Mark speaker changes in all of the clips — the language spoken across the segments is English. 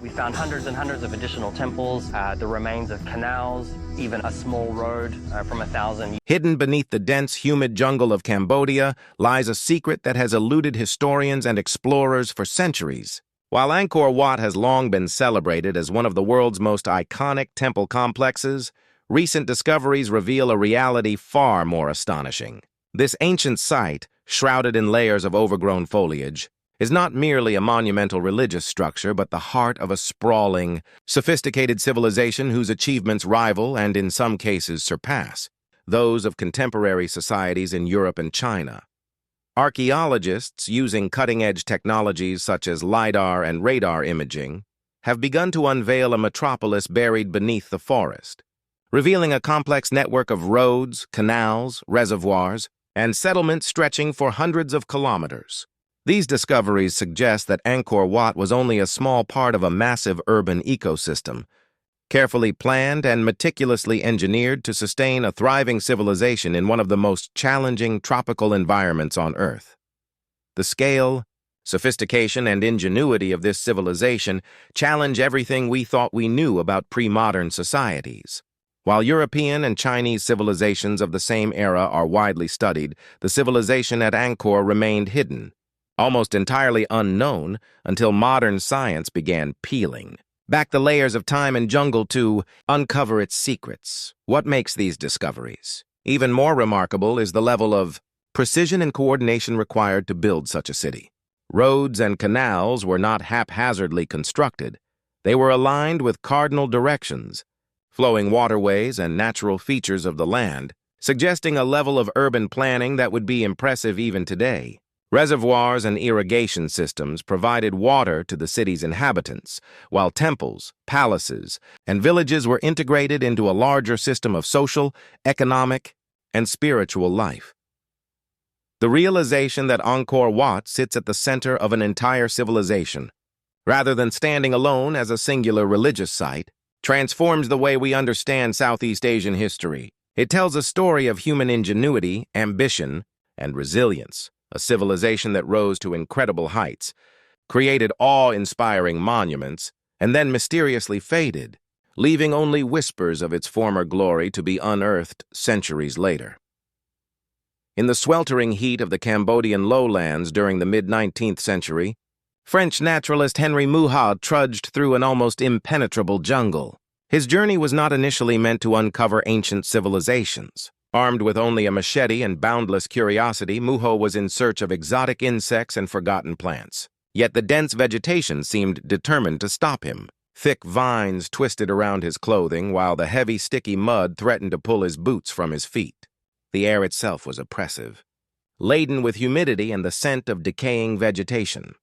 Speaker 1: We found hundreds and hundreds of additional temples, the remains of canals, even a small road from 1,000 years.
Speaker 2: Hidden beneath the dense, humid jungle of Cambodia lies a secret that has eluded historians and explorers for centuries. While Angkor Wat has long been celebrated as one of the world's most iconic temple complexes, recent discoveries reveal a reality far more astonishing. This ancient site, shrouded in layers of overgrown foliage, is not merely a monumental religious structure, but the heart of a sprawling, sophisticated civilization whose achievements rival and, in some cases, surpass those of contemporary societies in Europe and China. Archaeologists, using cutting-edge technologies such as LiDAR and radar imaging, have begun to unveil a metropolis buried beneath the forest, revealing a complex network of roads, canals, reservoirs, and settlements stretching for hundreds of kilometers. These discoveries suggest that Angkor Wat was only a small part of a massive urban ecosystem, carefully planned and meticulously engineered to sustain a thriving civilization in one of the most challenging tropical environments on Earth. The scale, sophistication, and ingenuity of this civilization challenge everything we thought we knew about pre-modern societies. While European and Chinese civilizations of the same era are widely studied, the civilization at Angkor remained hidden, almost entirely unknown until modern science began peeling back the layers of time and jungle to uncover its secrets. What makes these discoveries even more remarkable is the level of precision and coordination required to build such a city. Roads and canals were not haphazardly constructed. They were aligned with cardinal directions, flowing waterways and natural features of the land, suggesting a level of urban planning that would be impressive even today. Reservoirs and irrigation systems provided water to the city's inhabitants, while temples, palaces, and villages were integrated into a larger system of social, economic, and spiritual life. The realization that Angkor Wat sits at the center of an entire civilization, rather than standing alone as a singular religious site, transforms the way we understand Southeast Asian history. It tells a story of human ingenuity, ambition, and resilience. A civilization that rose to incredible heights, created awe-inspiring monuments, and then mysteriously faded, leaving only whispers of its former glory to be unearthed centuries later. In the sweltering heat of the Cambodian lowlands during the mid-19th century, French naturalist Henry Mouhot trudged through an almost impenetrable jungle. His journey was not initially meant to uncover ancient civilizations. Armed with only a machete and boundless curiosity, Mouhot was in search of exotic insects and forgotten plants. Yet the dense vegetation seemed determined to stop him. Thick vines twisted around his clothing, while the heavy, sticky mud threatened to pull his boots from his feet. The air itself was oppressive, laden with humidity and the scent of decaying vegetation.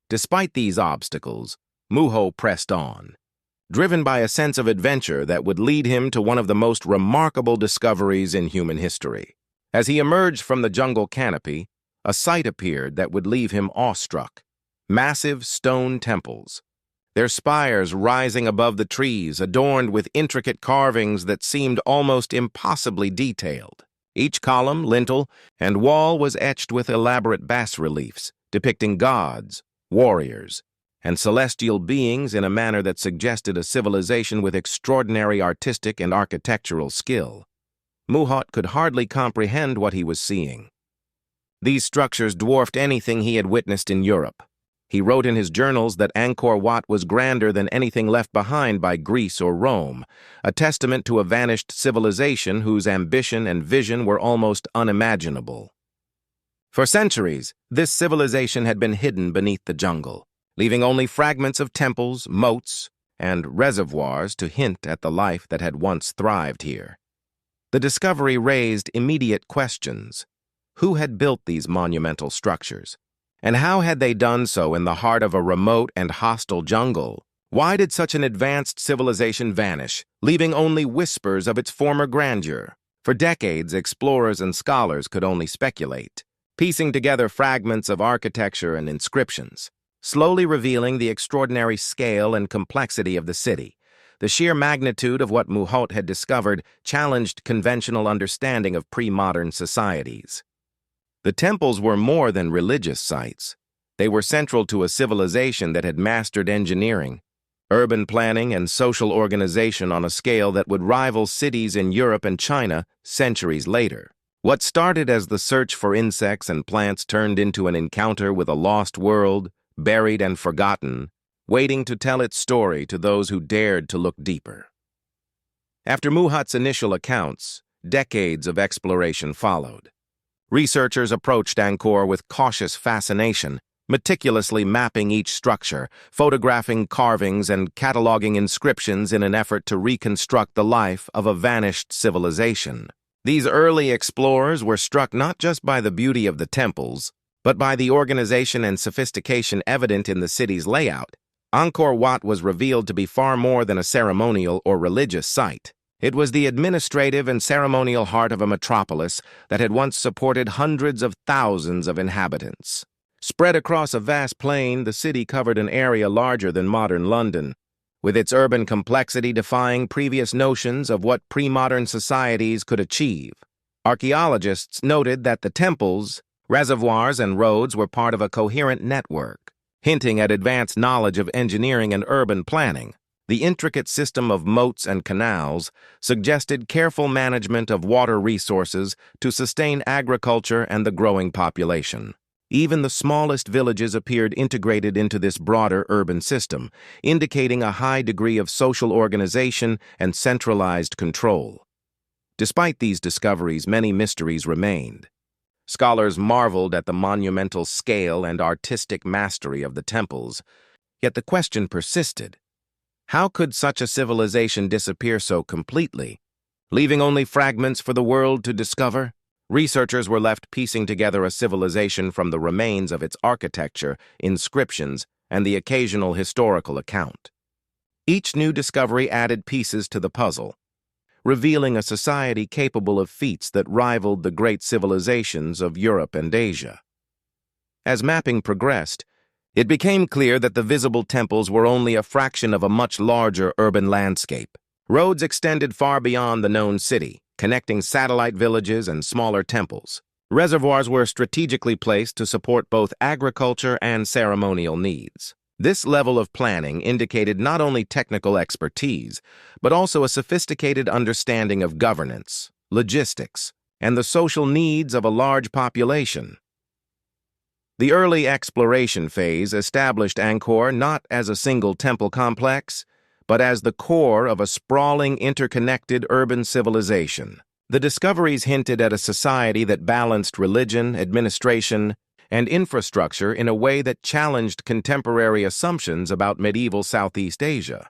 Speaker 2: Despite these obstacles, Mouhot pressed on, driven by a sense of adventure that would lead him to one of the most remarkable discoveries in human history. As he emerged from the jungle canopy, a sight appeared that would leave him awestruck. Massive stone temples, their spires rising above the trees, adorned with intricate carvings that seemed almost impossibly detailed. Each column, lintel, and wall was etched with elaborate bas-reliefs depicting gods, warriors, and celestial beings in a manner that suggested a civilization with extraordinary artistic and architectural skill. Mouhot could hardly comprehend what he was seeing. These structures dwarfed anything he had witnessed in Europe. He wrote in his journals that Angkor Wat was grander than anything left behind by Greece or Rome, a testament to a vanished civilization whose ambition and vision were almost unimaginable. For centuries, this civilization had been hidden beneath the jungle, leaving only fragments of temples, moats, and reservoirs to hint at the life that had once thrived here. The discovery raised immediate questions. Who had built these monumental structures? And how had they done so in the heart of a remote and hostile jungle? Why did such an advanced civilization vanish, leaving only whispers of its former grandeur? For decades, explorers and scholars could only speculate, piecing together fragments of architecture and inscriptions, slowly revealing the extraordinary scale and complexity of the city. The sheer magnitude of what Mouhot had discovered challenged conventional understanding of pre-modern societies. The temples were more than religious sites. They were central to a civilization that had mastered engineering, urban planning and social organization on a scale that would rival cities in Europe and China centuries later. What started as the search for insects and plants turned into an encounter with a lost world, buried and forgotten, waiting to tell its story to those who dared to look deeper. After Muhat's initial accounts, decades of exploration followed. Researchers approached Angkor with cautious fascination, meticulously mapping each structure, photographing carvings and cataloging inscriptions in an effort to reconstruct the life of a vanished civilization. These early explorers were struck not just by the beauty of the temples, but by the organization and sophistication evident in the city's layout. Angkor Wat was revealed to be far more than a ceremonial or religious site. It was the administrative and ceremonial heart of a metropolis that had once supported hundreds of thousands of inhabitants. Spread across a vast plain, the city covered an area larger than modern London, with its urban complexity defying previous notions of what pre-modern societies could achieve. Archaeologists noted that the temples, reservoirs, and roads were part of a coherent network, hinting at advanced knowledge of engineering and urban planning. The intricate system of moats and canals suggested careful management of water resources to sustain agriculture and the growing population. Even the smallest villages appeared integrated into this broader urban system, indicating a high degree of social organization and centralized control. Despite these discoveries, many mysteries remained. Scholars marveled at the monumental scale and artistic mastery of the temples, yet the question persisted. How could such a civilization disappear so completely, leaving only fragments for the world to discover? Researchers were left piecing together a civilization from the remains of its architecture, inscriptions, and the occasional historical account. Each new discovery added pieces to the puzzle, revealing a society capable of feats that rivaled the great civilizations of Europe and Asia. As mapping progressed, it became clear that the visible temples were only a fraction of a much larger urban landscape. Roads extended far beyond the known city, connecting satellite villages and smaller temples. Reservoirs were strategically placed to support both agriculture and ceremonial needs. This level of planning indicated not only technical expertise, but also a sophisticated understanding of governance, logistics, and the social needs of a large population. The early exploration phase established Angkor not as a single temple complex, but as the core of a sprawling, interconnected urban civilization. The discoveries hinted at a society that balanced religion, administration, and infrastructure in a way that challenged contemporary assumptions about medieval Southeast Asia.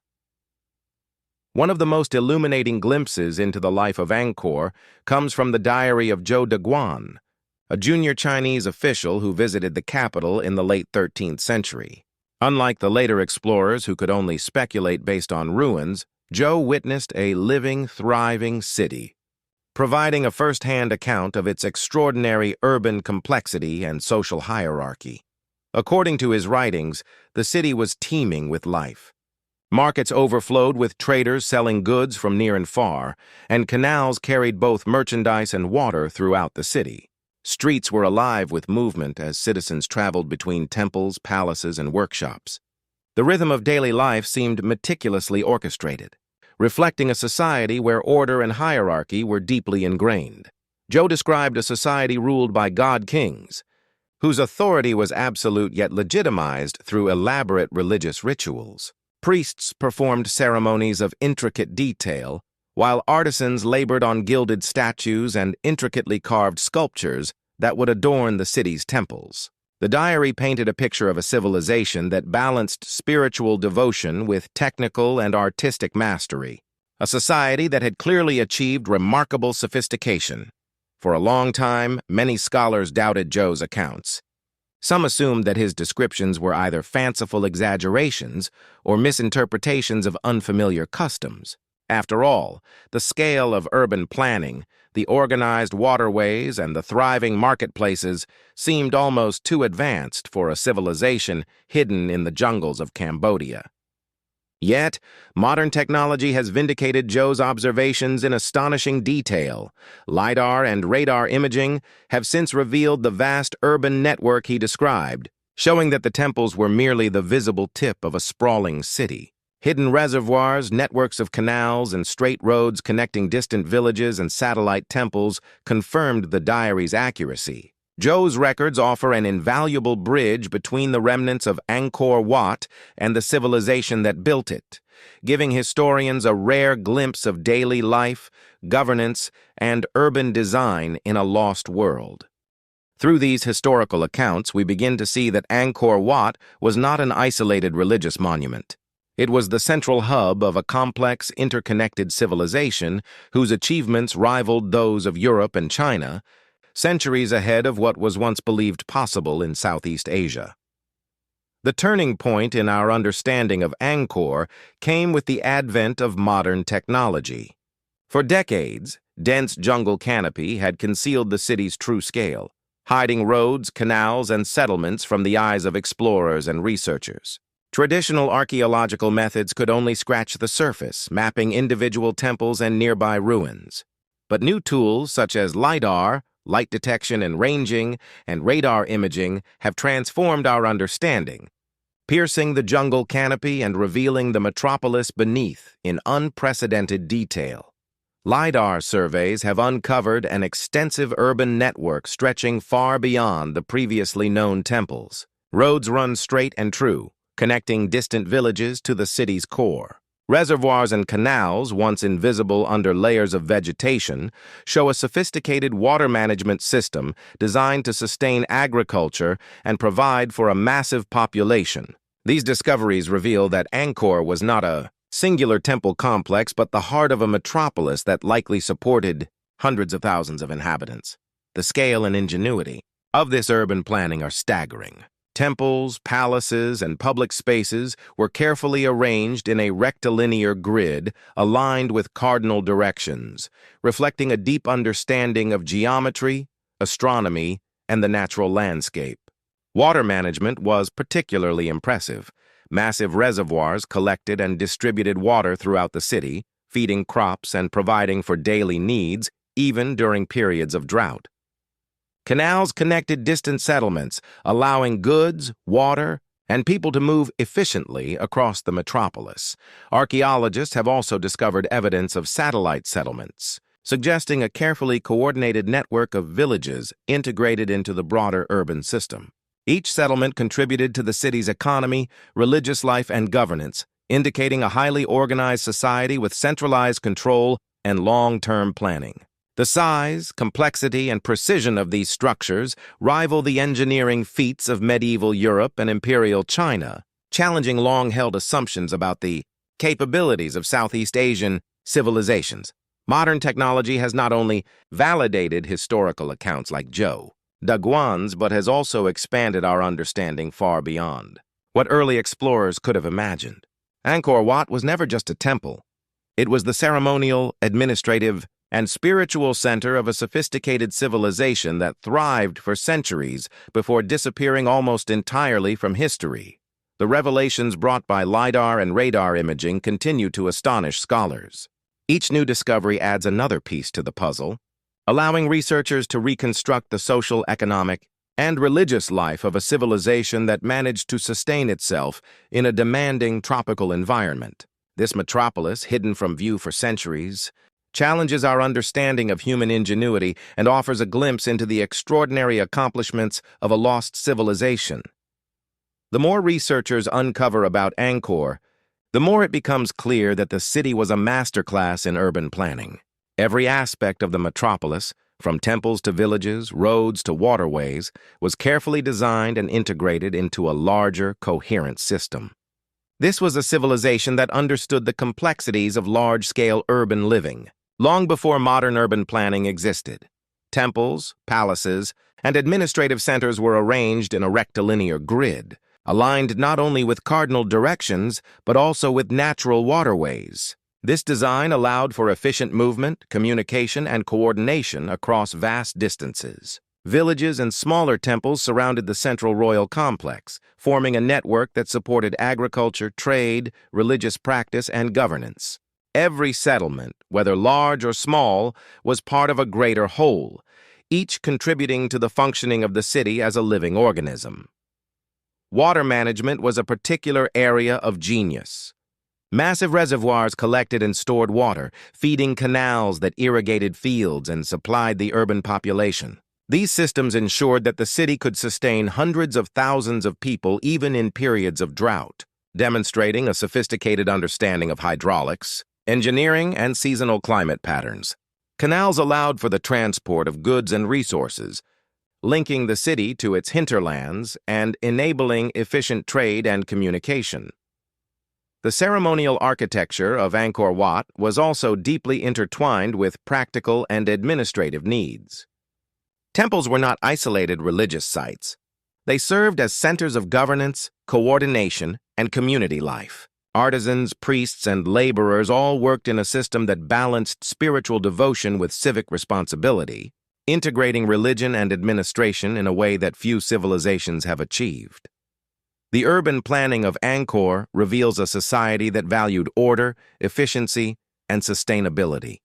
Speaker 2: One of the most illuminating glimpses into the life of Angkor comes from the diary of Zhou Deguan, a junior Chinese official who visited the capital in the late 13th century. Unlike the later explorers who could only speculate based on ruins, Zhou witnessed a living, thriving city, providing a first-hand account of its extraordinary urban complexity and social hierarchy. According to his writings, the city was teeming with life. Markets overflowed with traders selling goods from near and far, and canals carried both merchandise and water throughout the city. Streets were alive with movement as citizens traveled between temples, palaces, and workshops. The rhythm of daily life seemed meticulously orchestrated, reflecting a society where order and hierarchy were deeply ingrained. Zhou described a society ruled by god-kings, whose authority was absolute yet legitimized through elaborate religious rituals. Priests performed ceremonies of intricate detail, while artisans labored on gilded statues and intricately carved sculptures that would adorn the city's temples. The diary painted a picture of a civilization that balanced spiritual devotion with technical and artistic mastery, a society that had clearly achieved remarkable sophistication. For a long time, many scholars doubted Zhou's accounts. Some assumed that his descriptions were either fanciful exaggerations or misinterpretations of unfamiliar customs. After all, the scale of urban planning, the organized waterways, and the thriving marketplaces seemed almost too advanced for a civilization hidden in the jungles of Cambodia. Yet, modern technology has vindicated Zhou's observations in astonishing detail. LiDAR and radar imaging have since revealed the vast urban network he described, showing that the temples were merely the visible tip of a sprawling city. Hidden reservoirs, networks of canals, and straight roads connecting distant villages and satellite temples confirmed the diary's accuracy. Zhou's records offer an invaluable bridge between the remnants of Angkor Wat and the civilization that built it, giving historians a rare glimpse of daily life, governance, and urban design in a lost world. Through these historical accounts, we begin to see that Angkor Wat was not an isolated religious monument. It was the central hub of a complex, interconnected civilization whose achievements rivaled those of Europe and China, centuries ahead of what was once believed possible in Southeast Asia. The turning point in our understanding of Angkor came with the advent of modern technology. For decades, dense jungle canopy had concealed the city's true scale, hiding roads, canals, and settlements from the eyes of explorers and researchers. Traditional archaeological methods could only scratch the surface, mapping individual temples and nearby ruins. But new tools such as LiDAR, light detection and ranging, and radar imaging have transformed our understanding, piercing the jungle canopy and revealing the metropolis beneath in unprecedented detail. LiDAR surveys have uncovered an extensive urban network stretching far beyond the previously known temples. Roads run straight and true, connecting distant villages to the city's core. Reservoirs and canals, once invisible under layers of vegetation, show a sophisticated water management system designed to sustain agriculture and provide for a massive population. These discoveries reveal that Angkor was not a singular temple complex, but the heart of a metropolis that likely supported hundreds of thousands of inhabitants. The scale and ingenuity of this urban planning are staggering. Temples, palaces, and public spaces were carefully arranged in a rectilinear grid aligned with cardinal directions, reflecting a deep understanding of geometry, astronomy, and the natural landscape. Water management was particularly impressive. Massive reservoirs collected and distributed water throughout the city, feeding crops and providing for daily needs, even during periods of drought. Canals connected distant settlements, allowing goods, water, and people to move efficiently across the metropolis. Archaeologists have also discovered evidence of satellite settlements, suggesting a carefully coordinated network of villages integrated into the broader urban system. Each settlement contributed to the city's economy, religious life, and governance, indicating a highly organized society with centralized control and long-term planning. The size, complexity, and precision of these structures rival the engineering feats of medieval Europe and imperial China, challenging long-held assumptions about the capabilities of Southeast Asian civilizations. Modern technology has not only validated historical accounts like Zhou Daguan's, but has also expanded our understanding far beyond what early explorers could have imagined. Angkor Wat was never just a temple. It was the ceremonial, administrative, and spiritual center of a sophisticated civilization that thrived for centuries before disappearing almost entirely from history. The revelations brought by LiDAR and radar imaging continue to astonish scholars. Each new discovery adds another piece to the puzzle, allowing researchers to reconstruct the social, economic, and religious life of a civilization that managed to sustain itself in a demanding tropical environment. This metropolis, hidden from view for centuries, challenges our understanding of human ingenuity and offers a glimpse into the extraordinary accomplishments of a lost civilization. The more researchers uncover about Angkor, the more it becomes clear that the city was a masterclass in urban planning. Every aspect of the metropolis, from temples to villages, roads to waterways, was carefully designed and integrated into a larger, coherent system. This was a civilization that understood the complexities of large-scale urban living, long before modern urban planning existed. Temples, palaces, and administrative centers were arranged in a rectilinear grid, aligned not only with cardinal directions, but also with natural waterways. This design allowed for efficient movement, communication, and coordination across vast distances. Villages and smaller temples surrounded the central royal complex, forming a network that supported agriculture, trade, religious practice, and governance. Every settlement, whether large or small, was part of a greater whole, each contributing to the functioning of the city as a living organism. Water management was a particular area of genius. Massive reservoirs collected and stored water, feeding canals that irrigated fields and supplied the urban population. These systems ensured that the city could sustain hundreds of thousands of people even in periods of drought, demonstrating a sophisticated understanding of hydraulics, engineering, and seasonal climate patterns. Canals allowed for the transport of goods and resources, linking the city to its hinterlands and enabling efficient trade and communication. The ceremonial architecture of Angkor Wat was also deeply intertwined with practical and administrative needs. Temples were not isolated religious sites. They served as centers of governance, coordination, and community life. Artisans, priests, and laborers all worked in a system that balanced spiritual devotion with civic responsibility, integrating religion and administration in a way that few civilizations have achieved. The urban planning of Angkor reveals a society that valued order, efficiency, and sustainability.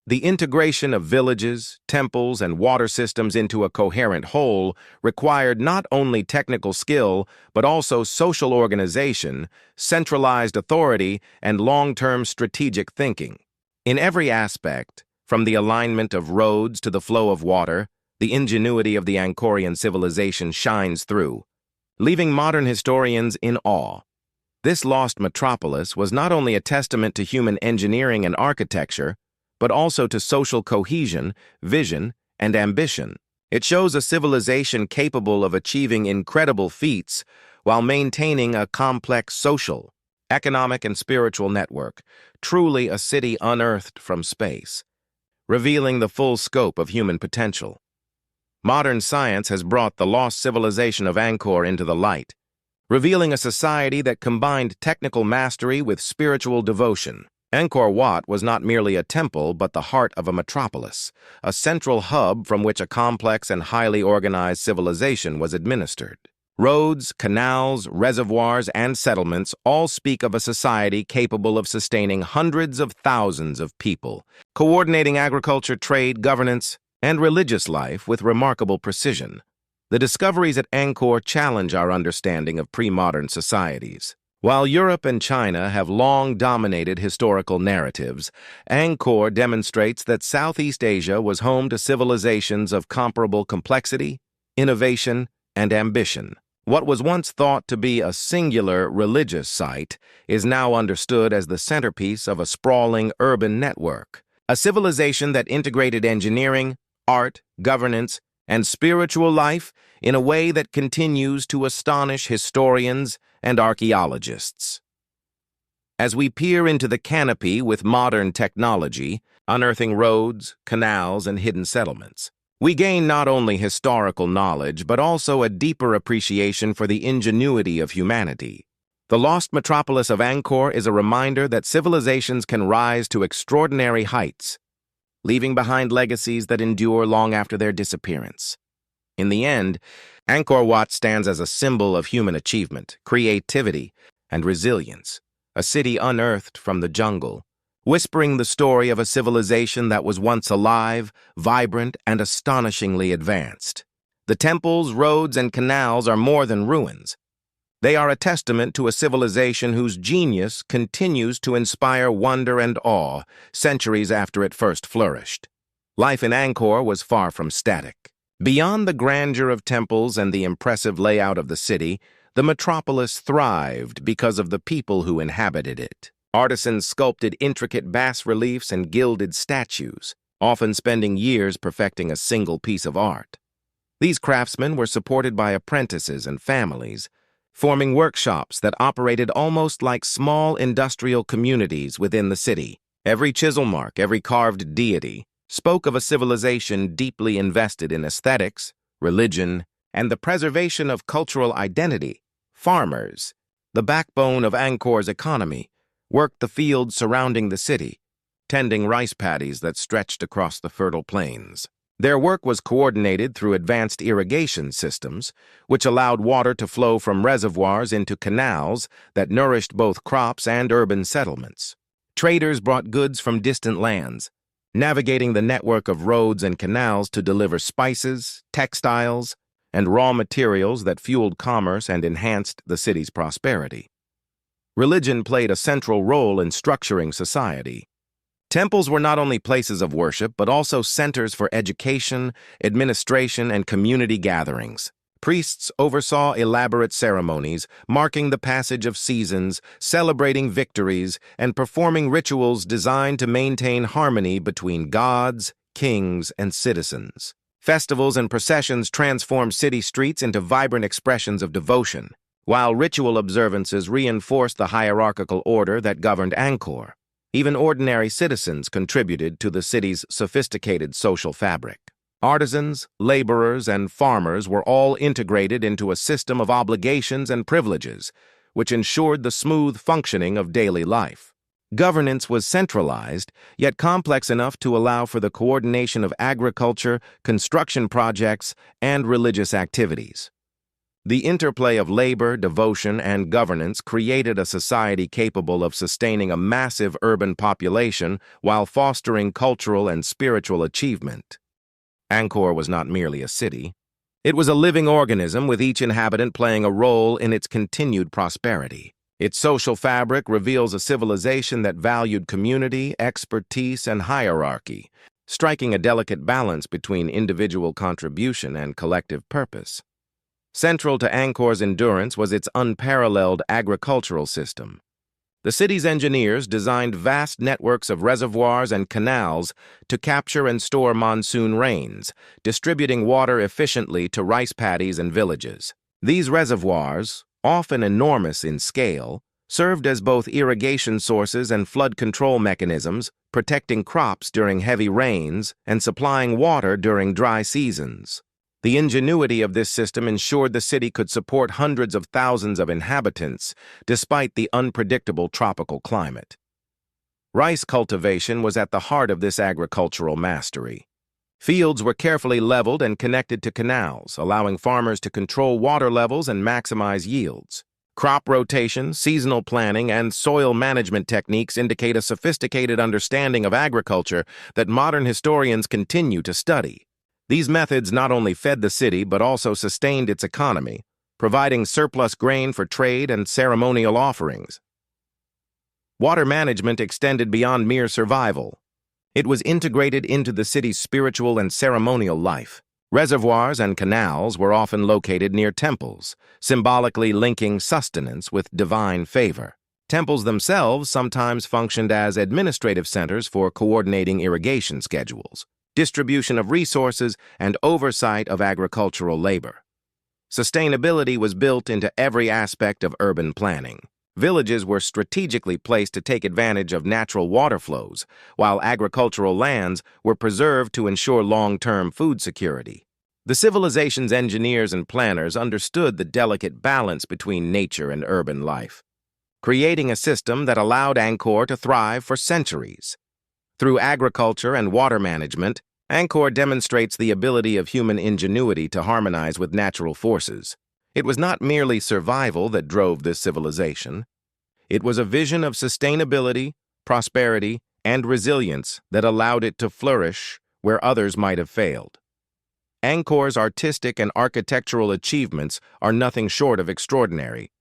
Speaker 2: The integration of villages, temples, and water systems into a coherent whole required not only technical skill, but also social organization, centralized authority, and long-term strategic thinking. In every aspect, from the alignment of roads to the flow of water, the ingenuity of the Angkorian civilization shines through, leaving modern historians in awe. This lost metropolis was not only a testament to human engineering and architecture, but also to social cohesion, vision, and ambition. It shows a civilization capable of achieving incredible feats while maintaining a complex social, economic, and spiritual network, truly a city unearthed from space, revealing the full scope of human potential. Modern science has brought the lost civilization of Angkor into the light, revealing a society that combined technical mastery with spiritual devotion. Angkor Wat was not merely a temple, but the heart of a metropolis, a central hub from which a complex and highly organized civilization was administered. Roads, canals, reservoirs, and settlements all speak of a society capable of sustaining hundreds of thousands of people, coordinating agriculture, trade, governance, and religious life with remarkable precision. The discoveries at Angkor challenge our understanding of pre-modern societies. While Europe and China have long dominated historical narratives, Angkor demonstrates that Southeast Asia was home to civilizations of comparable complexity, innovation, and ambition. What was once thought to be a singular religious site is now understood as the centerpiece of a sprawling urban network, a civilization that integrated engineering, art, governance, and spiritual life in a way that continues to astonish historians and archaeologists. As we peer into the canopy with modern technology, unearthing roads, canals, and hidden settlements, we gain not only historical knowledge, but also a deeper appreciation for the ingenuity of humanity. The lost metropolis of Angkor is a reminder that civilizations can rise to extraordinary heights, leaving behind legacies that endure long after their disappearance. In the end, Angkor Wat stands as a symbol of human achievement, creativity, and resilience, a city unearthed from the jungle, whispering the story of a civilization that was once alive, vibrant, and astonishingly advanced. The temples, roads, and canals are more than ruins. They are a testament to a civilization whose genius continues to inspire wonder and awe centuries after it first flourished. Life in Angkor was far from static. Beyond the grandeur of temples and the impressive layout of the city, the metropolis thrived because of the people who inhabited it. Artisans sculpted intricate bas-reliefs and gilded statues, often spending years perfecting a single piece of art. These craftsmen were supported by apprentices and families, forming workshops that operated almost like small industrial communities within the city. Every chisel mark, every carved deity, spoke of a civilization deeply invested in aesthetics, religion, and the preservation of cultural identity. Farmers, the backbone of Angkor's economy, worked the fields surrounding the city, tending rice paddies that stretched across the fertile plains. Their work was coordinated through advanced irrigation systems, which allowed water to flow from reservoirs into canals that nourished both crops and urban settlements. Traders brought goods from distant lands, navigating the network of roads and canals to deliver spices, textiles, and raw materials that fueled commerce and enhanced the city's prosperity. Religion played a central role in structuring society. Temples were not only places of worship, but also centers for education, administration, and community gatherings. Priests oversaw elaborate ceremonies, marking the passage of seasons, celebrating victories, and performing rituals designed to maintain harmony between gods, kings, and citizens. Festivals and processions transformed city streets into vibrant expressions of devotion, while ritual observances reinforced the hierarchical order that governed Angkor. Even ordinary citizens contributed to the city's sophisticated social fabric. Artisans, laborers, and farmers were all integrated into a system of obligations and privileges, which ensured the smooth functioning of daily life. Governance was centralized, yet complex enough to allow for the coordination of agriculture, construction projects, and religious activities. The interplay of labor, devotion, and governance created a society capable of sustaining a massive urban population while fostering cultural and spiritual achievement. Angkor was not merely a city. It was a living organism, with each inhabitant playing a role in its continued prosperity. Its social fabric reveals a civilization that valued community, expertise, and hierarchy, striking a delicate balance between individual contribution and collective purpose. Central to Angkor's endurance was its unparalleled agricultural system. The city's engineers designed vast networks of reservoirs and canals to capture and store monsoon rains, distributing water efficiently to rice paddies and villages. These reservoirs, often enormous in scale, served as both irrigation sources and flood control mechanisms, protecting crops during heavy rains and supplying water during dry seasons. The ingenuity of this system ensured the city could support hundreds of thousands of inhabitants, despite the unpredictable tropical climate. Rice cultivation was at the heart of this agricultural mastery. Fields were carefully leveled and connected to canals, allowing farmers to control water levels and maximize yields. Crop rotation, seasonal planning, and soil management techniques indicate a sophisticated understanding of agriculture that modern historians continue to study. These methods not only fed the city but also sustained its economy, providing surplus grain for trade and ceremonial offerings. Water management extended beyond mere survival. It was integrated into the city's spiritual and ceremonial life. Reservoirs and canals were often located near temples, symbolically linking sustenance with divine favor. Temples themselves sometimes functioned as administrative centers for coordinating irrigation schedules, distribution of resources, and oversight of agricultural labor. Sustainability was built into every aspect of urban planning. Villages were strategically placed to take advantage of natural water flows, while agricultural lands were preserved to ensure long-term food security. The civilization's engineers and planners understood the delicate balance between nature and urban life, creating a system that allowed Angkor to thrive for centuries. Through agriculture and water management, Angkor demonstrates the ability of human ingenuity to harmonize with natural forces. It was not merely survival that drove this civilization. It was a vision of sustainability, prosperity, and resilience that allowed it to flourish where others might have failed. Angkor's artistic and architectural achievements are nothing short of extraordinary.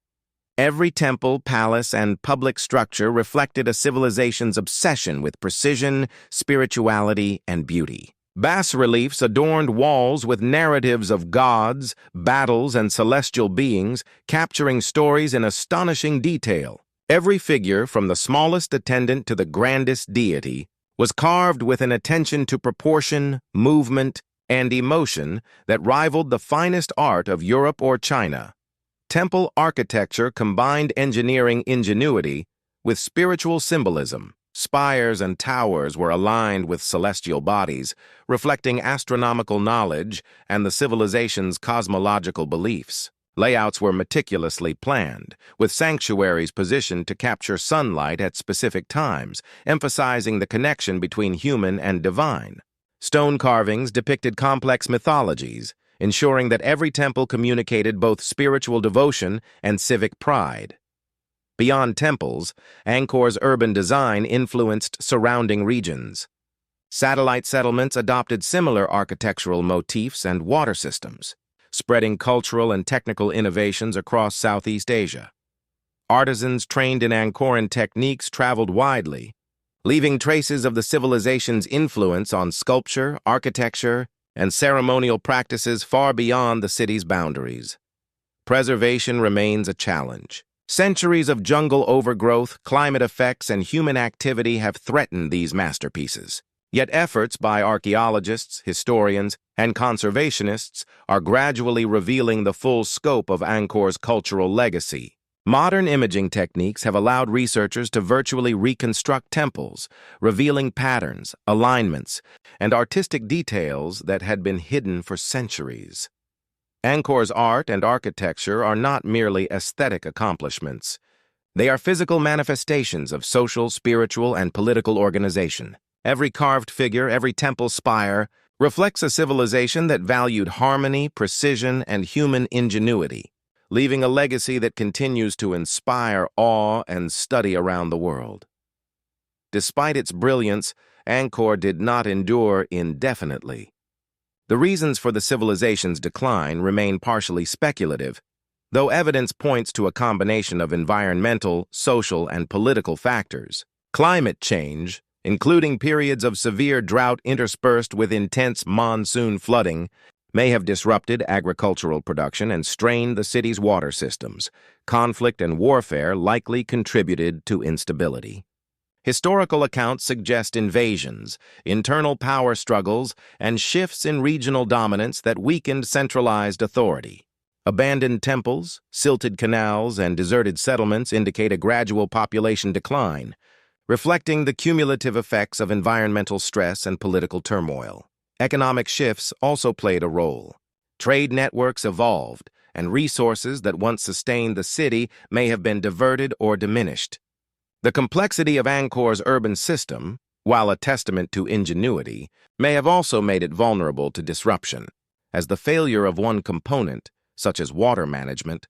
Speaker 2: Every temple, palace, and public structure reflected a civilization's obsession with precision, spirituality, and beauty. Bas-reliefs adorned walls with narratives of gods, battles, and celestial beings, capturing stories in astonishing detail. Every figure, from the smallest attendant to the grandest deity, was carved with an attention to proportion, movement, and emotion that rivaled the finest art of Europe or China. Temple architecture combined engineering ingenuity with spiritual symbolism. Spires and towers were aligned with celestial bodies, reflecting astronomical knowledge and the civilization's cosmological beliefs. Layouts were meticulously planned, with sanctuaries positioned to capture sunlight at specific times, emphasizing the connection between human and divine. Stone carvings depicted complex mythologies, ensuring that every temple communicated both spiritual devotion and civic pride. Beyond temples, Angkor's urban design influenced surrounding regions. Satellite settlements adopted similar architectural motifs and water systems, spreading cultural and technical innovations across Southeast Asia. artisans trained in Angkoran techniques traveled widely, leaving traces of the civilization's influence on sculpture, architecture, and ceremonial practices far beyond the city's boundaries. Preservation remains a challenge. Centuries of jungle overgrowth, climate effects, and human activity have threatened these masterpieces. Yet efforts by archaeologists, historians, and conservationists are gradually revealing the full scope of Angkor's cultural legacy. Modern imaging techniques have allowed researchers to virtually reconstruct temples, revealing patterns, alignments, and artistic details that had been hidden for centuries. Angkor's art and architecture are not merely aesthetic accomplishments. They are physical manifestations of social, spiritual, and political organization. Every carved figure, every temple spire, reflects a civilization that valued harmony, precision, and human ingenuity, leaving a legacy that continues to inspire awe and study around the world. Despite its brilliance, Angkor did not endure indefinitely. The reasons for the civilization's decline remain partially speculative, though evidence points to a combination of environmental, social, and political factors. Climate change, including periods of severe drought interspersed with intense monsoon flooding, may have disrupted agricultural production and strained the city's water systems. Conflict and warfare likely contributed to instability. Historical accounts suggest invasions, internal power struggles, and shifts in regional dominance that weakened centralized authority. Abandoned temples, silted canals, and deserted settlements indicate a gradual population decline, reflecting the cumulative effects of environmental stress and political turmoil. Economic shifts also played a role. Trade networks evolved, and resources that once sustained the city may have been diverted or diminished. The complexity of Angkor's urban system, while a testament to ingenuity, may have also made it vulnerable to disruption, as the failure of one component, such as water management,